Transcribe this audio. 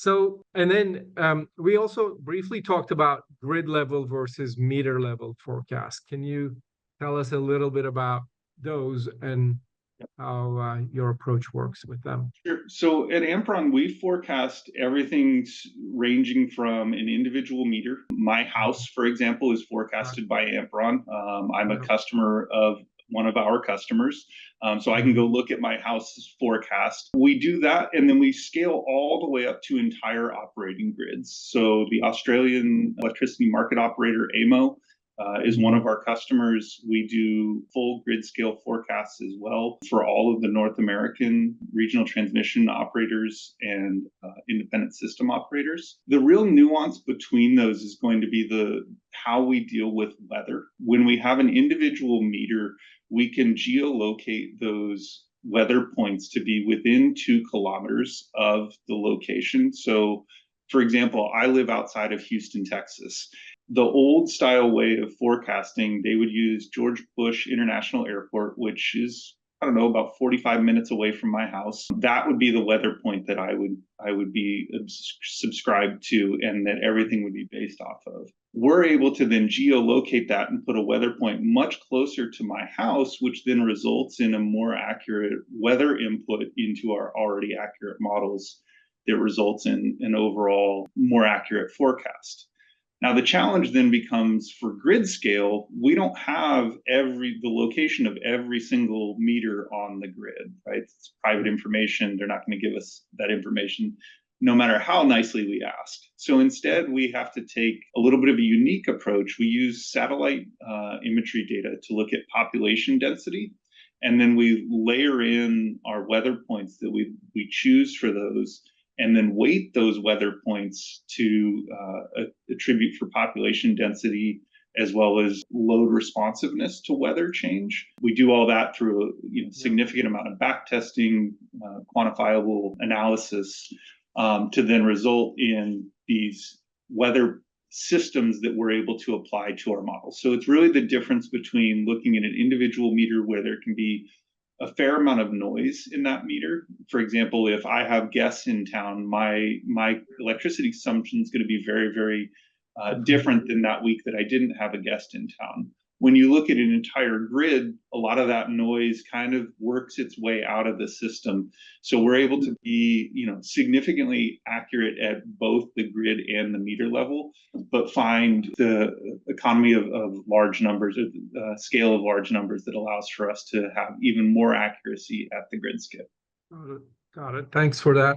So, and then we also briefly talked about grid level versus meter level forecast. Can you tell us a little bit about those and how your approach works with them? Sure. So at Ampron, we forecast everything ranging from an individual meter. My house, for example, is Right. forecasted by Ampron. I'm a Yeah. customer of one of our customers. So I can go Mhm. look at my house's forecast. We do that, and then we scale all the way up to entire operating grids. So the Australian electricity market operator, AMO, is one Mhm. of our customers. We do full grid scale forecasts as well for all of the North American regional transmission operators and independent system operators. The real nuance between those is going to be the how we deal with weather. When we have an individual meter, we can geolocate those weather points to be within 2 kilometers of the location. So, for example, I live outside of Houston, Texas. The old style way of forecasting, they would use George Bush International Airport, which is, I don't know, about 45 minutes away from my house. That would be the weather point that I would be subscribed to, and that everything would be based off of. We're able to then geolocate that and put a weather point much closer to my house, which then results in a more accurate weather input into our already accurate models that results in an overall more accurate forecast. Now, the challenge then becomes for grid scale, we don't have the location of every single meter on the grid, right? It's private information. They're not going to give us that information no matter how nicely we ask. So instead, we have to take a little bit of a unique approach. We use satellite imagery data to look at population density, and then we layer in our weather points that we choose for those, and then weight those weather points to attribute for population density as well as load responsiveness to weather change. We do all that through a Yeah. significant amount of back testing, quantifiable analysis, to then result in these weather systems that we're able to apply to our models. So it's really the difference between looking at an individual meter where there can be a fair amount of noise in that meter. For example, if I have guests in town, my electricity consumption is going to be very, very Mhm. different than that week that I didn't have a guest in town. When you look at an entire grid, a lot of that noise kind of works its way out of the system. So we're able to be, significantly accurate at both the grid and the meter level, but find the economy of large numbers, or the scale of large numbers that allows for us to have even more accuracy at the grid scale. Got it. Got it. Thanks for that.